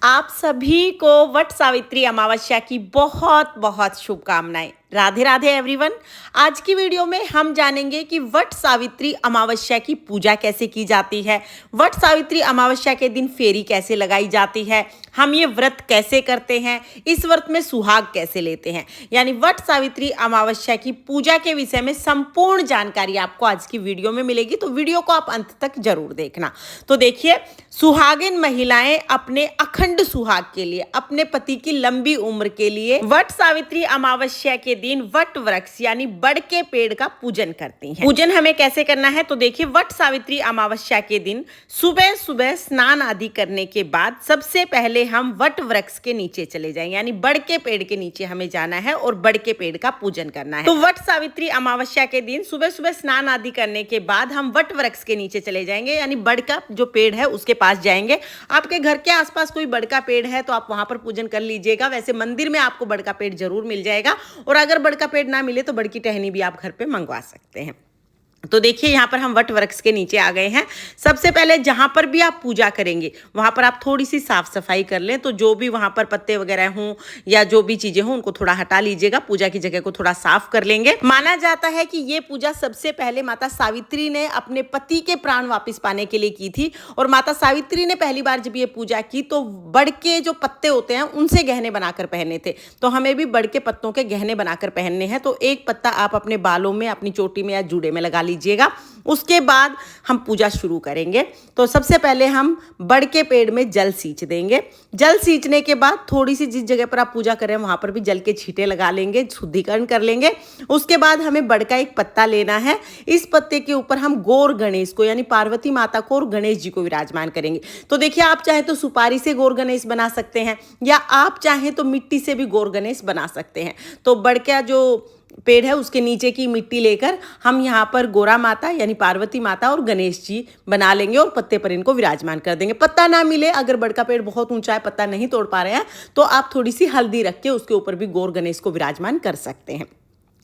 आप सभी को वट सावित्री अमावस्या की बहुत बहुत शुभकामनाएं। राधे राधे एवरीवन। आज की वीडियो में हम जानेंगे कि वट सावित्री अमावस्या की पूजा कैसे की जाती है, वट सावित्री अमावस्या के दिन फेरी कैसे लगाई जाती है, हम ये व्रत कैसे करते हैं, इस व्रत में सुहाग कैसे लेते हैं, यानी वट सावित्री अमावस्या की पूजा के विषय में संपूर्ण जानकारी आपको आज की वीडियो में मिलेगी। तो वीडियो को आप अंत तक जरूर देखना। तो देखिए, सुहागिन महिलाएं अपने अखंड सुहाग के लिए, अपने पति की लंबी उम्र के लिए वट सावित्री अमावस्या के दिन वट वृक्ष यानी बड़ के पेड़ का पूजन करती हैं। पूजन हमें कैसे करना है, तो देखिए, वट सावित्री अमावस्या के दिन सुबह सुबह स्नान आदि करने के बाद सबसे पहले हम वट वृक्ष के नीचे चले जाएं, यानी बड़ के पेड़ के नीचे हमें जाना है और बड़ के पेड़ का पूजन करना है। तो वट सावित्री अमावस्या के दिन सुबह सुबह स्नान आदि करने के बाद हम वट वृक्ष के नीचे चले जाएंगे, यानी बड़ का जो पेड़ है उसके पास जाएंगे। आपके घर के आसपास कोई बड़ का पेड़ है तो आप वहां पर पूजन कर लीजिएगा। वैसे मंदिर में आपको बड़ का पेड़ जरूर मिल जाएगा, और अगर बड़ का पेड़ ना मिले तो बड़ की टहनी भी आप घर पे मंगवा सकते हैं। तो देखिए, यहाँ पर हम वट वृक्ष के नीचे आ गए हैं। सबसे पहले जहाँ पर भी आप पूजा करेंगे वहाँ पर आप थोड़ी सी साफ सफाई कर लें। तो जो भी वहाँ पर पत्ते वगैरह हों या जो भी चीजें हों उनको थोड़ा हटा लीजिएगा, पूजा की जगह को थोड़ा साफ कर लेंगे। माना जाता है कि ये पूजा सबसे पहले माता सावित्री ने अपने पति के प्राण वापस पाने के लिए की थी, और माता सावित्री ने पहली बार जब ये पूजा की तो बड़ के जो पत्ते होते हैं उनसे गहने बनाकर पहने थे। तो हमें भी बड़ के पत्तों के गहने बनाकर पहनने हैं। तो एक पत्ता आप अपने बालों में, अपनी चोटी में या जूड़े में लगा लीजिएगा। उसके बाद हम पूजा शुरू करेंगे। तो सबसे पहले हम बड़ के पेड़ में जल सींच देंगे। जल सींचने के बाद थोड़ी सी जिस जगह पर आप पूजा करें वहां पर भी जल के छींटे लगा लेंगे, शुद्धिकरण कर लेंगे। उसके बाद हमें बड़ का एक पत्ता लेना है। इस पत्ते के ऊपर हम गौर गणेश को, यानी पार्वती माता को और गणेश जी को विराजमान करेंगे। तो देखिए, आप चाहे तो सुपारी से गौर गणेश बना सकते हैं, या आप चाहे तो मिट्टी से भी गौर गणेश बना सकते हैं। तो बड़ का जो पेड़ है उसके नीचे की मिट्टी लेकर हम यहाँ पर गोरा माता यानी पार्वती माता और गणेश जी बना लेंगे और पत्ते पर इनको विराजमान कर देंगे। पत्ता ना मिले, अगर बड़ का पेड़ बहुत ऊंचा है, पत्ता नहीं तोड़ पा रहे हैं, तो आप थोड़ी सी हल्दी रख के उसके ऊपर भी गौर गणेश को विराजमान कर सकते हैं।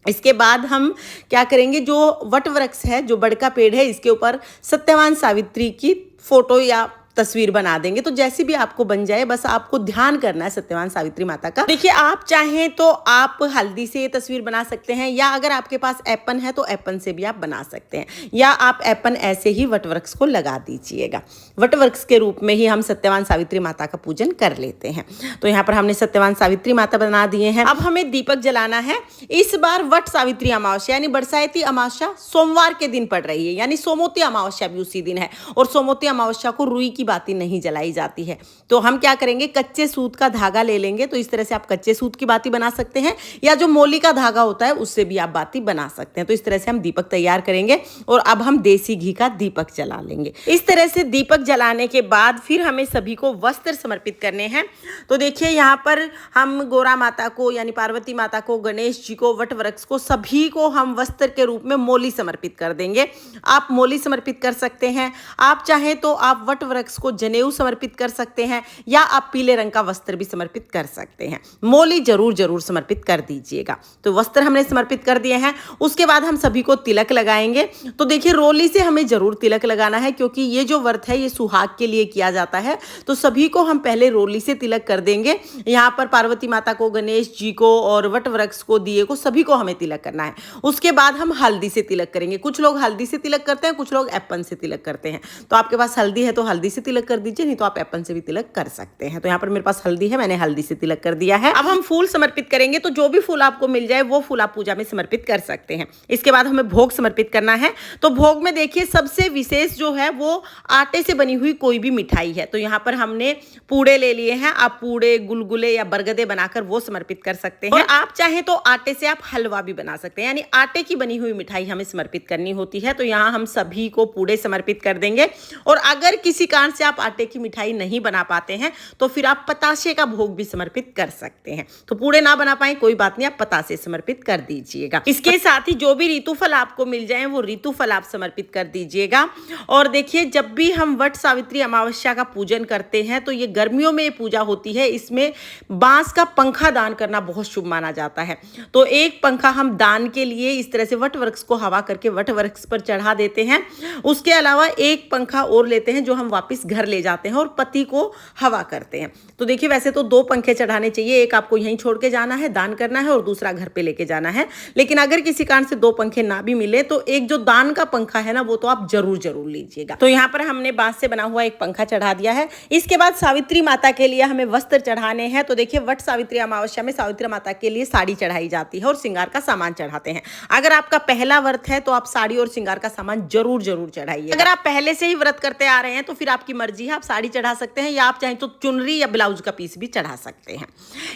इसके बाद हम क्या करेंगे, जो वट वृक्ष है, जो बड़ का पेड़ है, इसके ऊपर सत्यवान सावित्री की फोटो या तस्वीर बना देंगे। तो जैसी भी आपको बन जाए, बस आपको ध्यान करना है सत्यवान सावित्री माता का। देखिए, आप चाहें तो आप हल्दी से ये तस्वीर बना सकते हैं, या अगर आपके पास एपन है तो एपन से भी आप बना सकते हैं, या आप एपन ऐसे ही वट वृक्ष को लगा दीजिएगा। वट वृक्ष के रूप में ही हम सत्यवान सावित्री माता का पूजन कर लेते हैं। तो यहाँ पर हमने सत्यवान सावित्री माता बना दिए हैं। अब हमें दीपक जलाना है। इस बार वट सावित्री अमावस्या यानी बरसाती अमावस्या सोमवार के दिन पड़ रही है, यानी सोमवती अमावस्या भी उसी दिन है, और सोमवती अमावस्या को रुई की बाती नहीं जलाई जाती है। तो हम क्या करेंगे, कच्चे सूत का धागा ले लेंगे। तो इस तरह से आप कच्चे सूत की बाती बना सकते हैं, या जो मोली का धागा होता है उससे भी आप बाती बना सकते हैं। तो इस तरह से हम दीपक तैयार करेंगे, और अब हम देसी घी का दीपक जला लेंगे। इस तरह से दीपक जलाने के बाद फिर हमें सभी को वस्त्र समर्पित करने हैं। तो देखिए, यहाँ पर हम गोरा माता को यानी पार्वती माता को, गणेश जी को, वट वृक्ष को, सभी को हम वस्त्र के रूप में मोली समर्पित कर देंगे। आप मोली समर्पित कर सकते हैं, आप चाहें तो आप वट वृक्ष को जनेऊ समर्पित कर सकते हैं, या आप पीले रंग का वस्त्र भी समर्पित कर सकते हैं। मोली जरूर जरूर समर्पित कर दीजिएगा। तो वस्त्र हमने समर्पित कर दिए हैं। उसके बाद हम सभी को तिलक लगाएंगे। तो देखिए, रोली से हमें जरूर तिलक लगाना है, क्योंकि ये जो व्रत है ये सुहाग के लिए किया जाता है। तो सभी को हम पहले रोली से तिलक कर देंगे। यहाँ पर पार्वती माता को, गणेश जी को और वट वृक्ष को, दिए को, सभी को हमें तिलक करना है। उसके बाद हम हल्दी से तिलक करेंगे। कुछ लोग हल्दी से तिलक करते हैं, कुछ लोग एप्पन से तिलक करते हैं। तो आपके पास हल्दी है तो हल्दी से तिलक कर दीजिए, नहीं तो आप एप्पन से भी तिलक कर सकते हैं। तो यहाँ पर मेरे पास हल्दी है, मैंने हल्दी से तिलक कर दिया है। अब हम फूल समर्पित करेंगे। तो जो भी फूल आपको मिल जाए वो फूल आप पूजा में समर्पित कर सकते हैं। इसके बाद हमें भोग समर्पित करना है। तो भोग में देखिए, सबसे विशेष जो है वो आटे से बनी हुई कोई भी मिठाई है। तो यहाँ पर हमने पूड़े ले लिए हैं। आप पूड़े, गुलगुले या बरगदे बनाकर वो समर्पित कर सकते हैं। और आप चाहें तो आटे से आप हलवा भी बना सकते हैं, यानी आटे की बनी हुई मिठाई हमें समर्पित करनी होती है। तो यहाँ हम सभी को पूड़े समर्पित कर देंगे। और अगर किसी कारण से आप आटे की मिठाई नहीं बना पाते हैं तो फिर आप पतासे का भोग भी समर्पित कर सकते हैं। तो पूड़े ना बना पाए कोई बात नहीं, आप पतासे समर्पित कर दीजिएगा। इसके साथ ही जो भी ऋतु फल आपको मिल जाए वो ऋतु फल आप समर्पित कर दीजिएगा। और देखिए, जब भी हम वट सावित्री अमावस्या का पूजन करते हैं तो ये गर्मियों में पूजा होती है। इसमें बांस का पंखा दान करना बहुत शुभ माना जाता है। तो एक पंखा हम दान के लिए इस तरह से वट वृक्ष को हवा करके वट वृक्ष पर चढ़ा देते हैं। उसके अलावा एक पंखा और लेते हैं जो हम वापस वापस घर ले जाते हैं और पति को हवा करते हैं। तो देखिए वैसे तो 2 पंखे चढ़ाने चाहिए, एक आपको यहीं छोड़ के जाना है, दान करना है, और दूसरा घर पे लेके जाना है। लेकिन अगर किसी कारण से 2 पंखे ना भी मिले तो एक जो दान का पंखा है ना, वो तो आप जरूर लीजिएगा। तो यहाँ पर हमने बांस से बना हुआ एक पंखा चढ़ा दिया है। इसके बाद सावित्री माता के लिए हमें वस्त्र चढ़ाने हैं। तो देखिए वट सावित्री अमावस्या में सावित्री माता के लिए साड़ी चढ़ाई जाती है और श्रृंगार का सामान चढ़ाते हैं। अगर आपका पहला व्रत है तो आप साड़ी और श्रृंगार का सामान जरूर चढ़ाइए। अगर आप पहले से ही व्रत करते आ रहे हैं तो फिर आपकी मर्जी है, आप साड़ी चढ़ा सकते हैं या आप चाहें तो चुनरी या ब्लाउज का पीस भी चढ़ा सकते हैं।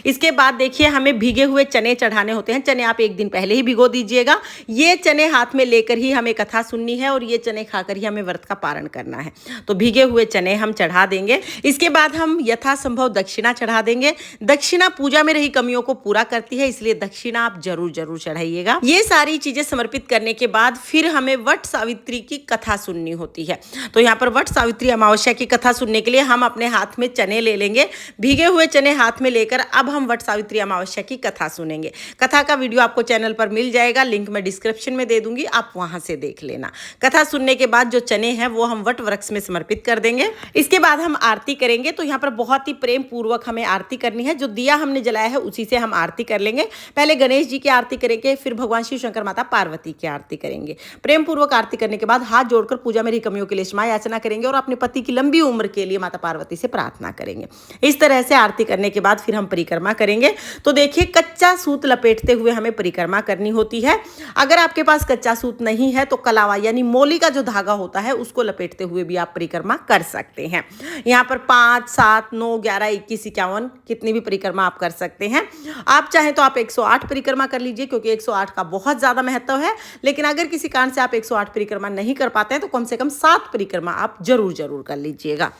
इसके बाद देखिए हमें भीगे हुए चने चढ़ाने होते हैं। चने आप एक दिन पहले ही भिगो दीजिएगा। ये चने हाथ में लेकर ही हमें कथा सुननी है और ये चने खाकर ही हमें व्रत का पारण करना है। तो भीगे हुए चने हम चढ़ा देंगे। इसके बाद हम यथासंभव दक्षिणा चढ़ा देंगे। दक्षिणा पूजा में रही कमियों को पूरा करती है, इसलिए दक्षिणा आप जरूर चढ़ाइएगा। ये सारी चीजें समर्पित करने के बाद फिर हमें वट सावित्री की कथा सुननी होती है। तो यहाँ पर वट सावित्री अमावस्या की कथा सुनने के लिए हम अपने हाथ में चने ले लेंगे। भीगे हुए चने हाथ में लेकर अब हम वट सावित्री अमावस्या की कथा सुनेंगे। कथा का वीडियो आपको चैनल पर मिल जाएगा, लिंक मैं डिस्क्रिप्शन में दे दूंगी, आप वहां से देख लेना। कथा सुनने के बाद जो चने हैं वो हम वट वृक्ष में समर्पित कर देंगे। इसके बाद हम आरती करेंगे। तो यहाँ पर बहुत ही प्रेम पूर्वक हमें आरती करनी है। जो दिया हमने जलाया है उसी से हम आरती कर लेंगे। पहले गणेश जी की आरती करेंगे, फिर भगवान शिव शंकर माता पार्वती की आरती करेंगे। प्रेम पूर्वक आरती करने के बाद हाथ जोड़कर पूजा में रही कमियों के लिए क्षमा याचना करेंगे और अपने पति की लंबी उम्र के लिए माता पार्वती से प्रार्थना करेंगे। इस तरह से आरती करने के बाद फिर हम परिक्रमा करेंगे। तो देखिए कच्चा सूत लपेटते हुए हमें परिक्रमा करनी होती है। अगर आपके पास कच्चा सूत नहीं है तो कलावा यानी मोली का जो धागा होता है उसको लपेटते हुए भी आप परिक्रमा कर सकते हैं। यहाँ पर 5, 7, 9, 11, 21, 51 कितनी भी परिक्रमा आप कर सकते हैं। आप चाहें तो आप 108 परिक्रमा कर लीजिए, क्योंकि 108 का बहुत ज्यादा महत्व है। लेकिन अगर किसी कारण से आप 108 परिक्रमा नहीं कर पाते हैं तो कम से कम 7 परिक्रमा आप जरूर कर लीजिएगा।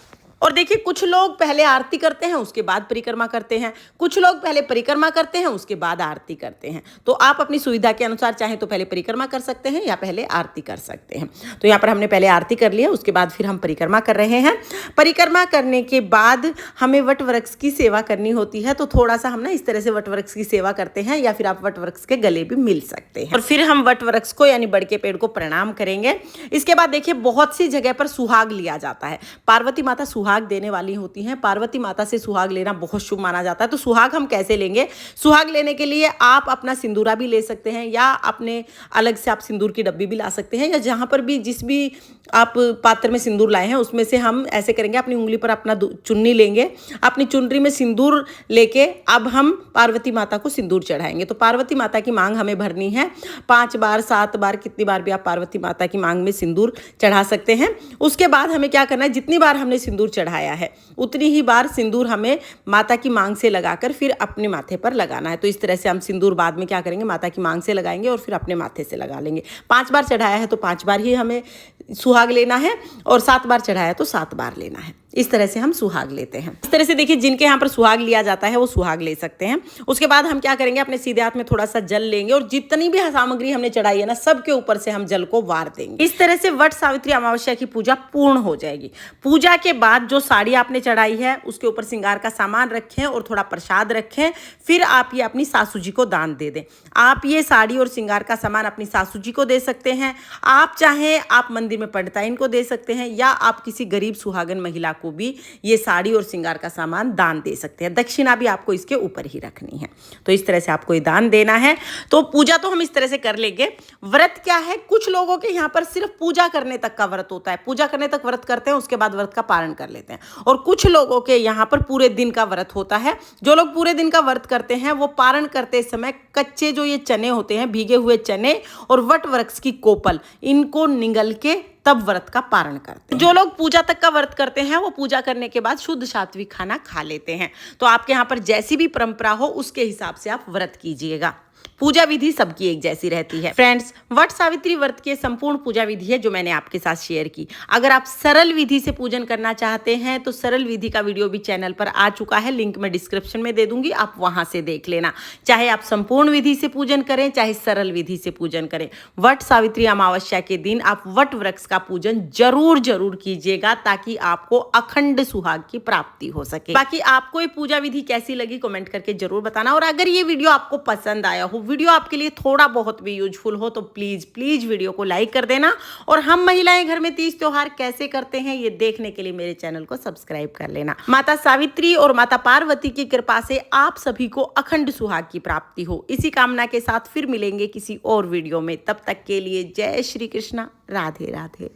और देखिए कुछ लोग पहले आरती करते हैं उसके बाद परिक्रमा करते हैं, कुछ लोग पहले परिक्रमा करते हैं उसके बाद आरती करते हैं। तो आप अपनी सुविधा के अनुसार चाहें तो पहले परिक्रमा कर सकते हैं या पहले आरती कर सकते हैं। तो यहाँ पर हमने पहले आरती कर लिया, उसके बाद फिर हम परिक्रमा कर रहे हैं। परिक्रमा करने के बाद हमें वट वृक्ष की सेवा करनी होती है। तो थोड़ा सा हम ना इस तरह से वट वृक्ष की सेवा करते हैं या फिर आप वट वृक्ष के गले भी मिल सकते हैं। और फिर हम वट वृक्ष को यानी बड़ के पेड़ को प्रणाम करेंगे। इसके बाद देखिए बहुत सी जगह पर सुहाग लिया जाता है। पार्वती माता सुहाग देने वाली होती हैं। पार्वती माता से सुहाग लेना बहुत शुभ माना जाता है। तो सुहाग हम कैसे लेंगे? सुहाग लेने के लिए आप अपना सिंदूरा भी ले सकते हैं या अपने अलग से आप सिंदूर की डब्बी भी ला सकते हैं, या जहां पर भी जिस भी आप पात्र में सिंदूर लाए हैं उसमें से हम ऐसे करेंगे, अपनी उंगली पर अपना चुन्नी लेंगे, अपनी चुनरी में सिंदूर लेके अब हम पार्वती माता को सिंदूर चढ़ाएंगे। तो पार्वती माता की मांग हमें भरनी है 5 बार 7 बार, कितनी बार भी आप पार्वती माता की मांग में सिंदूर चढ़ा सकते हैं। उसके बाद हमें क्या करना है, जितनी बार हमने सिंदूर चढ़ाया है उतनी ही बार सिंदूर हमें माता की मांग से लगाकर फिर अपने माथे पर लगाना है। तो इस तरह से हम सिंदूर बाद में क्या करेंगे, माता की मांग से लगाएंगे और फिर अपने माथे से लगा लेंगे। 5 बार चढ़ाया है तो 5 बार ही हमें सुहाग लेना है और 7 बार चढ़ाया तो 7 बार लेना है। इस तरह से हम सुहाग लेते हैं। इस तरह से देखिए जिनके यहाँ पर सुहाग लिया जाता है वो सुहाग ले सकते हैं। उसके बाद हम क्या करेंगे, अपने सीधे हाथ में थोड़ा सा जल लेंगे और जितनी भी सामग्री हमने चढ़ाई है ना सबके ऊपर से हम जल को वार देंगे। इस तरह से वट सावित्री अमावस्या की पूजा पूर्ण हो जाएगी। पूजा के बाद जो साड़ी आपने चढ़ाई है उसके ऊपर श्रृंगार का सामान रखें और थोड़ा प्रसाद रखें। फिर आप ये अपनी सासू जी को दान दे दें। आप ये साड़ी और श्रृंगार का सामान अपनी सासू जी को दे सकते हैं। आप चाहें आप मंदिर में पंडिताइन को दे सकते हैं या आप किसी गरीब सुहागन महिला को भी ये साड़ी और श्रृंगार का सामान दान दे सकते हैं। दक्षिणा भी आपको इसके ऊपर ही रखनी है। तो इस तरह से आपको ये दान देना है। तो पूजा तो हम इस तरह से कर लेंगे। व्रत क्या है, कुछ लोगों के यहाँ पर सिर्फ पूजा करने तक का व्रत होता है। पूजा करने तक व्रत करते हैं, उसके बाद व्रत का पारण कर लेते हैं। और कुछ लोगों के यहाँ पर पूरे दिन का व्रत होता है। जो लोग पूरे दिन का व्रत करते हैं वो पारण करते समय कच्चे जो ये चने होते हैं, भीगे हुए चने और वट वृक्ष की कोपल, इनको निगल के तब व्रत का पारण करते हैं। जो लोग पूजा तक का व्रत करते हैं वो पूजा करने के बाद शुद्ध सात्विक खाना खा लेते हैं। तो आपके यहाँ पर जैसी भी परंपरा हो उसके हिसाब से आप व्रत कीजिएगा। पूजा विधि सबकी एक जैसी रहती है। फ्रेंड्स, वट सावित्री व्रत की संपूर्ण पूजा विधि है जो मैंने आपके साथ शेयर की। अगर आप सरल विधि से पूजन करना चाहते हैं तो सरल विधि का वीडियो भी चैनल पर आ चुका है, लिंक मैं डिस्क्रिप्शन में दे दूंगी, आप वहां से देख लेना। चाहे आप संपूर्ण विधि से पूजन करें चाहे सरल विधि से पूजन करें, वट सावित्री अमावस्या के दिन आप वट वृक्ष का पूजन जरूर कीजिएगा ताकि आपको अखंड सुहाग की प्राप्ति हो सके। बाकी आपको ये पूजा विधि कैसी लगी कमेंट करके जरूर बताना। और अगर ये वीडियो आपको पसंद आया आया हो, वीडियो आपके लिए थोड़ा बहुत भी यूजफुल हो तो प्लीज प्लीज वीडियो को लाइक कर देना। और हम महिलाएं घर में तीज त्योहार कैसे करते हैं ये देखने के लिए मेरे चैनल को सब्सक्राइब कर लेना। माता सावित्री और माता पार्वती की कृपा से आप सभी को अखंड सुहाग की प्राप्ति हो, इसी कामना के साथ फिर मिलेंगे किसी और वीडियो में। तब तक के लिए जय श्री कृष्णा, राधे राधे।